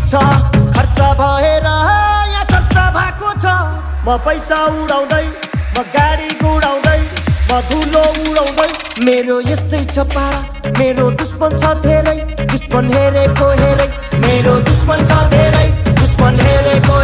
छ खर्च भएर यहाँ चर्चा भएको छ म पैसा उडाउँदै म गाडी गुडाउँदै म धुलो उडाउँदै मेरो यस्तै छ पारा मेरो दुश्मन छ धेरै दुश्मन हेरेको हेरै मेरो दुश्मन छ धेरै दुश्मन हेरेको